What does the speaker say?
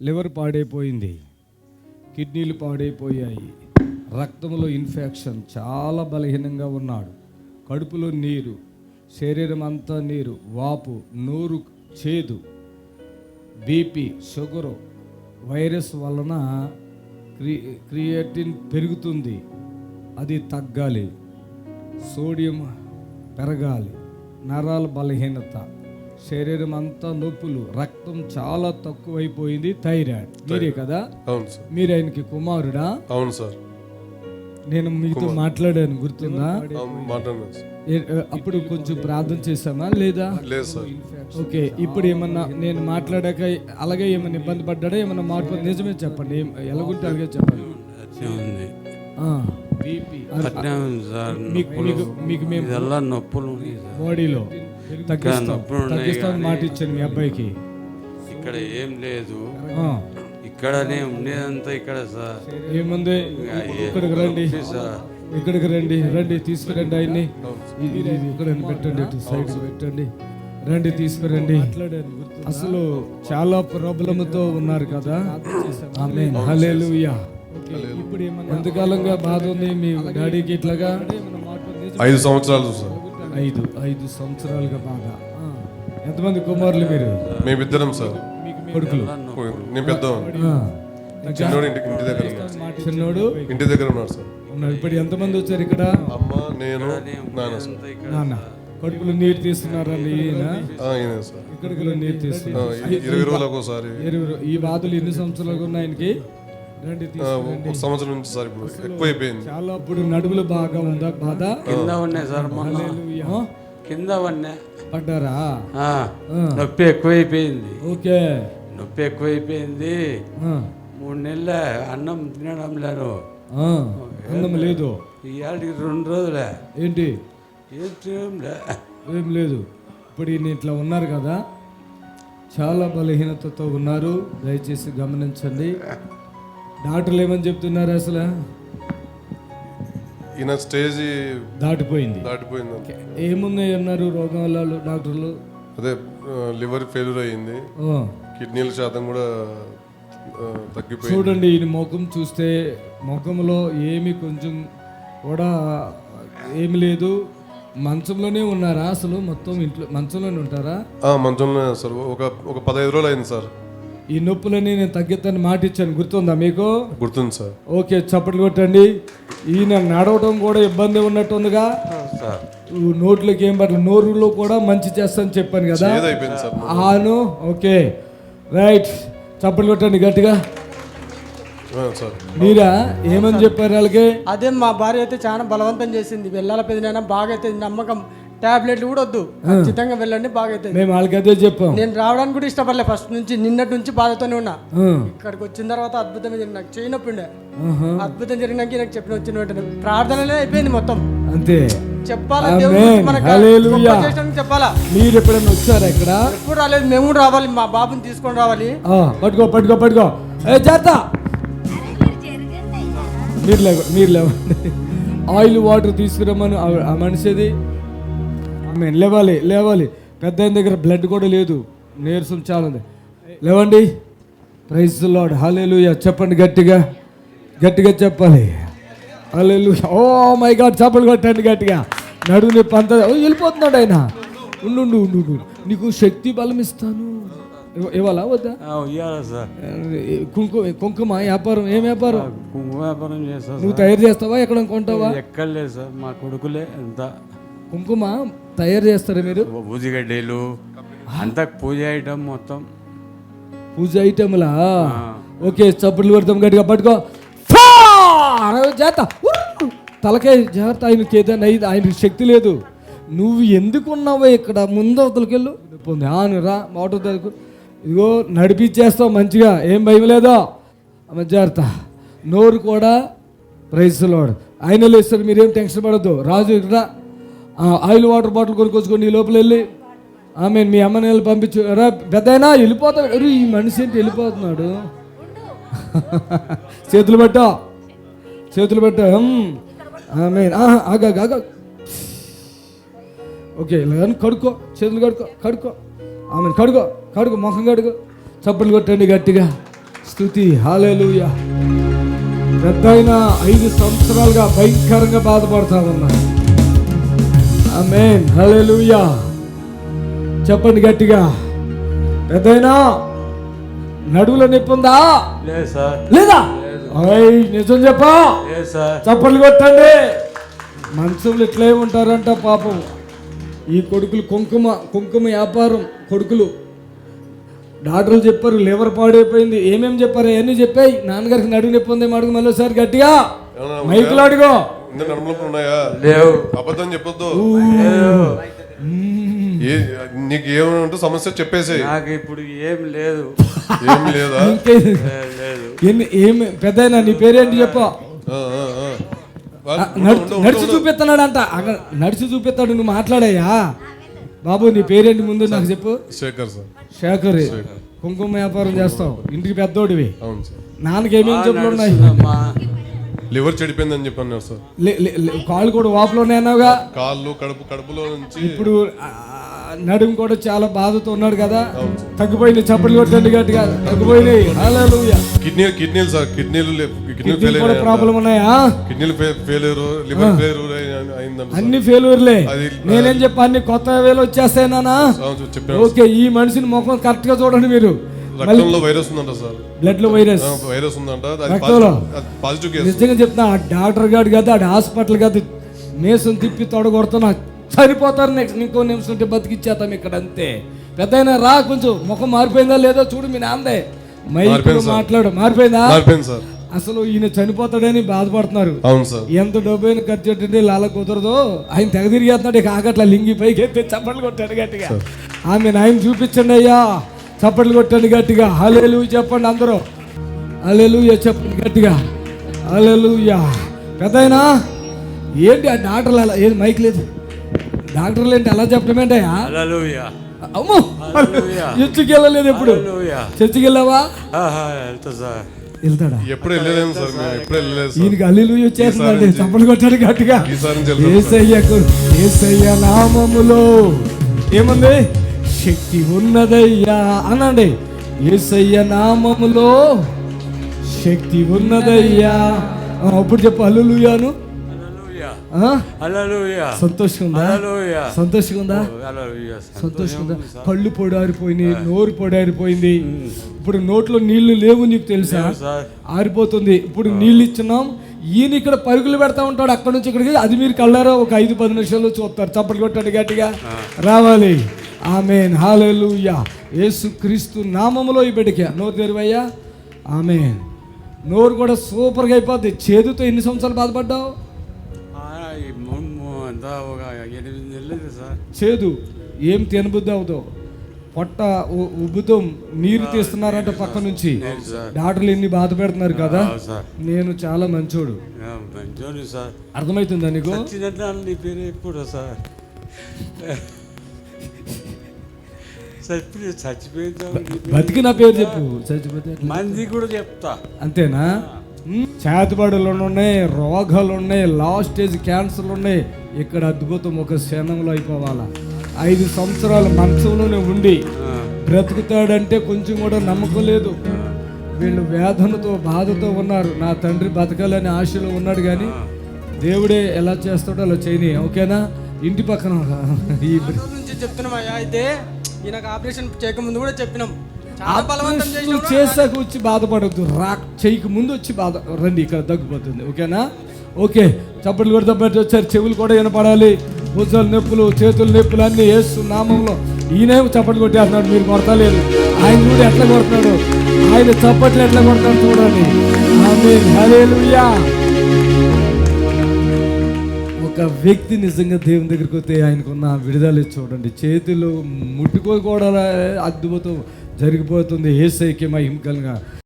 Liver పాడైపోయింది, కిడ్నీలు పాడైపోయాయి, రక్తంలో ఇన్ఫెక్షన్, చాలా బలహీనంగా ఉన్నాడు, కడుపులో నీరు, శరీరం అంతా నీరు, వాపు, నోరు చేదు, బీపీ, షుగరు, వైరస్ వలన క్రియేటిన్ పెరుగుతుంది, అది తగ్గాలి, సోడియం పెరగాలి, నరాల బలహీనత, శరీరం అంతా నొప్పులు, రక్తం చాలా తక్కువైపోయింది, థైరాయిడ్. మీరే కదా? అవును సార్. మీరు ఆయనకి కుమారుడా? అవును సార్. నేను మీతో మాట్లాడాను, గుర్తుందా? అప్పుడు కొంచెం ప్రార్థన చేశామా లేదా? లేదు సార్. ఓకే, ఇప్పుడు ఏమన్నా నేను మాట్లాడాక అలాగే ఏమన్నా ఇబ్బంది పడ్డా, ఏమన్నా మార్పు? నిజమే చెప్పండి, ఎలాగుంటే అలాగే చెప్పండి. మీకు మేము బాడీలో తగ్గిస్తాం మాట ఇచ్చాను మీ అబ్బాయికి. ఇక్కడ ఏం లేదు, ఇక్కడనే ఉండేదంతా ఇక్కడ సార్. ఏముంది? ఇక్కడికి రండి, ఇక్కడికి రండి, రండి తీసుకురండి ఆయన్ని. ఇక్కడ పెట్టండి, సైడ్ పెట్టండి, రండి తీసుకురండి. అసలు చాలా ప్రాబ్లంతో ఉన్నారు కదా. ఆమేన్, హల్లెలూయా. ఇప్పుడు ఎంతకాలంగా బాధ ఉంది మీ డాడీకి? ఇట్లాగా 5 సంవత్సరాలు సార్. 5 సంవత్సరాలుగా బాధ. ఎంతమంది కుమారులు మీరు? మేమిద్దరం సార్. కొడుకులు? నేను పెద్దవాడిని, చిన్నోడు చిన్నోడు ఇంటి దగ్గర ఉన్నాడు సార్. ఇప్పుడు ఎంతమంది వచ్చారు ఇక్కడ? అమ్మ, నేను, నాన్న సార్. నాన్న కడుపులో నీరు తీస్తున్నారండి. ఈయన సార్ ఇక్కడికి నీరు తీస్తున్నారు 20 రోజులకు ఒకసారి. ఈ బాధలు ఎన్ని సంవత్సరాలుగా ఉన్నాయి ఆయనకి? 1 సంవత్సరం నుంచి సార్. ఇప్పుడు ఎక్కువైపోయింది చాలా. ఇప్పుడు నడుములు బాగా ఉందా బాధ? కింద ఉన్నాయి సార్, కింద ఉన్నాయి. పడ్డారా? నొప్పి ఎక్కువైపోయింది. ఓకే, నొప్పి ఎక్కువైపోయింది. 3 నెలలే అన్నం తినడం లేదు. అన్నం లేదు. ఇవాళకి 2 రోజులే. ఏంటి? ఏం లేదు. ఇప్పుడు ఈయన ఇట్లా ఉన్నారు కదా, చాలా బలహీనతతో ఉన్నారు. దయచేసి గమనించండి. డాక్టర్లు ఏమని చెప్తున్నారు? అసలు ఈయన స్టేజ్ దాటిపోయింది. ఏమున్నాయి అన్నారు రోగం వల్ల డాక్టర్లు? అదే లివర్ ఫెయిల్యూర్ అయ్యింది, కిడ్నీల శాతం కూడా తగ్గిపోయింది. చూడండి, ఈయన ముఖం చూస్తే ముఖంలో ఏమి కొంచెం కూడా ఏమి లేదు. మంచంలోనే ఉన్నారా? అసలు మొత్తం ఇంట్లో మంచంలోనే ఉంటారా? మంచంలోనే సార్. ఒక 15 రోజులు అయింది సార్. ఈ నొప్పులని నేను తగ్గిద్దని మాట ఇచ్చాను, గుర్తుందా మీకు? గుర్తుంది సార్. ఓకే, చప్పట్లు కొట్టండి. ఈయన నడవడం కూడా ఇబ్బంది ఉన్నట్టుందిగా. నోట్లోకి ఏం పట్ల, నోరులో కూడా మంచి చేస్తానని చెప్పాను కదా. అవును, ఓకే, రైట్. చప్పట్లు కొట్టండి గట్టిగా. మీరా ఏమని చెప్పారు వాళ్ళకి? అదే మా భార్య అయితే చాలా బలవంతం చేసింది. వెళ్ళాల పెద్దనైనా బాగా అయితే నమ్మకం, టాబ్లెట్లు కూడా వద్దు, ఖచ్చితంగా వెళ్ళండి బాగా అయితే. మేము వాళ్ళకి అదే చెప్పాం. నేను రావడానికి కూడా ఇష్టపడలే ఫస్ట్ నుంచి, నిన్నటి నుంచి బాధతోనే ఉన్నా. ఇక్కడికి వచ్చిన తర్వాత అద్భుతం జరిగింది. నాకు చేయనప్పుడే అద్భుతం జరిగినాక నాకు చెప్పిన వచ్చిన వెంటనే ప్రార్థనలే అయిపోయింది మొత్తం. అంతే చెప్పాలా, చెప్పాలా. మీరు ఎప్పుడైనా వచ్చారా ఇక్కడ? ఎప్పుడు రాలేదు. మేము కూడా రావాలి, మా బాబుని తీసుకొని రావాలి. పట్టుకో పట్టుకో పట్టుకో, చేస్తా. మీరు లేవండి, ఆయిల్ వాటర్ తీసుకురమ్మని ఆ మనిషిది. లేవాలి లేవాలి. పెద్ద ఆయన దగ్గర బ్లడ్ కూడా లేదు, నీరసం చాలా ఉంది. లేవండి. ప్రైజ్ ది లార్డ్, హల్లెలూయా. చెప్పండి గట్టిగా, గట్టిగా చెప్పాలి. హల్లెలూయా. ఓ మై గాడ్, చప్పట్లు కొట్టండి గట్టిగా. నడుని పంత వెళ్ళిపోతున్నాడు ఆయన. ఉండు, నీకు శక్తి బలం ఇస్తాను. ఇవ్వాలా వద్దా? కుంకుమ వ్యాపారం. ఏం వ్యాపారం? కుంకుమ వ్యాపారం చేస్తా. నువ్వు తయారు చేస్తావా? ఎక్కడ కొంటావా? ఎక్కడలేదు సార్, మా కొడుకులే ఎంత కుంకుమ తయారు చేస్తారా మీరు? పూజగడ్డలు అంతా పూజ ఐటమ్, మొత్తం పూజ ఐటమ్లా. ఓకే, చప్పట్లు కొడతాం గట్టిగా. పట్టుకో జాగ్రత్త, తలకాయ జాగ్రత్త. ఆయనకి ఏదైనా ఆయనకి శక్తి లేదు. నువ్వు ఎందుకు ఉన్నావో ఇక్కడ? ముందు అవతలకెళ్ళు, రా మోటార్ దగ్గరకు. ఇదిగో నడిపించేస్తావు మంచిగా, ఏం భయం లేదో. జాగ్రత్త. నోరు కూడా ప్రైజ్ ది లార్డ్. ఆయన లేస్తారు, మీరేం టెన్షన్ పడద్దు. రాజు ఇక్కడ ఆయిల్ వాటర్ బాటిల్ కొనుక్కొచ్చుకోండి, ఈ లోపల వెళ్ళి. మీ అమ్మని వెళ్ళి పంపించు. రా పెద్దయినా వెళ్ళిపోతాడు. ఈ మనిషి ఏంటి వెళ్ళిపోతున్నాడు? చేతులు పెట్టా, చేతులు పెట్టా. ఆగా. ఓకే, కడుక్కో, చేతులు కడుక్కో. కడుక్కో, ముఖం కడుక్కో. చప్పట్లు కొట్టండి గట్టిగా. స్తుతి, హల్లెలూయా. పెద్దాయన 5 సంవత్సరాలుగా భయంకరంగా బాధపడతా ఉన్నారు. ఆమేన్, హల్లెలూయా. చెప్పండి గట్టిగా. పెద్దాయనా నడువులో నొప్పి ఉందా? లేదు సార్. లేదా? నిజం చెప్పా. లేదు సార్. చప్పట్లు కొట్టండి. మనుషులు ఇట్లే ఉంటారంట పాపం. ఈ కొడుకులు కుంకుమ వ్యాపారం కొడుకులు. డాక్టర్లు చెప్పారు లివర్ పాడైపోయింది, ఏమేమి చెప్పారు అవన్నీ చెప్పాయి. నాన్నగారికి నడువు నొప్పి ఉంది, అడుగు మళ్ళీ సార్ గట్టిగా మైకులు అడుగు. నడుములు ఉన్నాయా? లేవు. అబద్ధం చెప్పొద్దు. లేవు. నీకు ఏమైనా ఉంటే సమస్య చెప్పేసి. నాకు ఇప్పుడు ఏం లేదు. ఏం లేదా? లేదు. ఏమి పెద్దయినా నీ పేరేంటి చెప్పు. నడిచి చూపిస్తున్నాడంట. నడిచి చూపిస్తాడు, నువ్వు మాట్లాడాయా బాబు? నీ పేరేంటి ముందు నాకు చెప్పు. శేఖర్ సార్. శేఖర్, కుంకుమ వ్యాపారం చేస్తావు, ఇంటికి పెద్దోడివి. అవును సార్. నాన్నకి ఏమేమి చెప్పులు ఉన్నాయి? లివర్ చెడిపోయిందని చెప్పాను సార్. కాళ్ళు కూడా వాపులు ఉన్నాయన్నావుగా. కాళ్ళు కడుపులో నుంచి ఇప్పుడు నడుము కూడా చాలా బాధతో ఉన్నాడు కదా. తగ్గిపోయింది. చప్పట్లు కొట్టండి గట్టిగా. తగ్గిపోయినాయి. హల్లెలూయా. కిడ్నీలు సార్, కిడ్నీలు కూడా ప్రాబ్లం ఉన్నాయా? కిడ్నీలు ఫెయిల్యూర్, లివర్ ఫెయిల్యూర్ అయిందండి. అన్ని ఫెయిల్యూర్లే. నేనేం చెప్పా, అన్ని కొత్త వేలు వచ్చేస్తాయి నానా. ఓకే, ఈ మనిషిని ముఖం కరెక్ట్ గా చూడండి మీరు. రక్తంలో వైరస్ ఉందంట సార్. బ్లడ్ లో వైరస్ ఉందంట. నిజంగా చెప్తున్నా, డాక్టర్ గారు కాదు, ఆడ హాస్పిటల్ కాదు, మేసం తిప్పి తొడగొడుతున్నా సరిపోతారు. నెక్స్ట్ ఇంకో నిమిషం ఉంటే బతికిచ్చేస్తాం ఇక్కడ, అంతే. పెద్దయినా రా, కొంచెం ముఖం మారిపోయిందా లేదో చూడు. మీ నాందే మైక్ మాట్లాడు. మారిపోయిందా? అసలు ఈయన చనిపోతాడని బాధపడుతున్నారు. ఎంత డబ్బు అయినా ఖర్చు పెట్టండి, లాల కుదరదు. ఆయన తెగ తిరిగేస్తున్నాడు. ఇక ఆగట్లా లింగి పైకి ఎత్తి చప్పట్లు కొట్టాడు గట్టిగా. ఆయన చూపించండి అయ్యా. చప్పట్లు కొట్టండి గట్టిగా. హల్లెలూయా చెప్పండి అందరూ. హల్లెలూయా చెప్పండి గట్టిగా. హల్లెలూయా. పెద్దయినా ఏంటి ఆ డాక్టర్లు అలా ఏది మైక్ లేదు, డాక్టర్లు ఏంటి అలా చెప్పడం ఏంటయ్యా? అమ్మో, చర్చికి వెళ్ళలేదు ఎప్పుడు? చర్చికి వెళ్ళావా? వెళ్తాడా? ఎప్పుడు వెళ్ళలేదు సార్. ఈయనకి హల్లెలూయా వచ్చేస్తుందండి. చప్పట్లు కొట్టాడు గట్టిగా. యేసయ్య నామములో ఏముంది? శక్తి ఉన్నదయ్యా అనండి. యేసయ్య నామములో శక్తి ఉన్నదయ్యా. అప్పుడు చెప్పు హల్లెలూయాను. సంతోషంగా ఉందా? కళ్ళు పొడారిపోయినాయి, నోరు పొడారిపోయింది. ఇప్పుడు నోట్లో నీళ్లు లేవు, నీకు తెలుసా? ఆరిపోతుంది. ఇప్పుడు నీళ్ళు ఇచ్చినాం. ఈయన ఇక్కడ పరుగులు పెడతా ఉంటాడు అక్కడ నుంచి ఇక్కడికి. అది మీరు కళ్ళారా ఒక 5-10 నిమిషాల్లో చూస్తారు. చప్పట్లు కొట్టాడు గట్టిగా. రావాలి. ఆమేన్, హల్లెలూయా. యేసుక్రీస్తు నామములో ఈ బిడ్డకి నోరు తెరువయ్యా. ఆమేన్. నోరు కూడా సూపర్గా అయిపోద్ది. చేదుతో ఎన్ని సంవత్సరాలు బాధపడ్డావు? చేదు ఏం తినబుద్ధి అవుతావు? పొట్ట ఉబ్బుతో నీరు తీస్తున్నారంట పక్క నుంచి. డాక్టర్లు ఎన్ని బాధ పెడుతున్నారు కదా. నేను చాలా మంచోడు, అర్థమవుతుందా నీకు? బతికి నా పేరు చెప్పు. చచ్చిపోతే మంది కూడా చెప్తా, అంతేనా? చేతబడులు ఉన్నాయి, రోగాలు ఉన్నాయి, లాస్ట్ స్టేజ్ క్యాన్సర్లు ఉన్నాయి. ఇక్కడ అద్భుతం ఒక క్షణంలో అయిపోవాలా. 5 సంవత్సరాలు మంచంలోనే ఉండి బ్రతుకుతాడంటే కొంచెం కూడా నమ్మకం లేదు. వీళ్ళు వేదనతో బాధతో ఉన్నారు. నా తండ్రి బతకాలని ఆశలో ఉన్నాడు, కానీ దేవుడే ఎలా చేస్తాడో అలా చేయని. ఓకేనా? ఇంటి పక్కన నుంచి చెప్తున్నామయ్యా. అయితే ఈయనకు ఆపరేషన్ చేయకముందు కూడా చెప్పినాం. చేసాక వచ్చి బాధపడద్దు, చేయక ముందు వచ్చి రండి, ఇక్కడ తగ్గిపోతుంది. ఓకేనా? ఓకే, చప్పట్లు కూడా తప్పటి వచ్చారు. చెవులు కూడా వినపడాలి. భుజాలు నొప్పులు, చేతులు నొప్పులు అన్నీ యేసు నామంలో. ఈయనేమో చప్పట్లు కొట్టేస్తున్నాడు, మీరు కొడతలేదు. ఆయన కూడా ఎట్లా కొడుతున్నాడు, ఆయన చప్పట్లు ఎట్లా కొడతాడు చూడండి. ఆమేన్, హల్లెలూయా. ఒక వ్యక్తి నిజంగా దేవుని దగ్గరికి వస్తే ఆయనకున్న విడుదల చూడండి. చేతులు ముట్టుకో కూడా అద్భుతం జరిగిపోతుంది. యేసయ్యకి మహిమ కలుగా.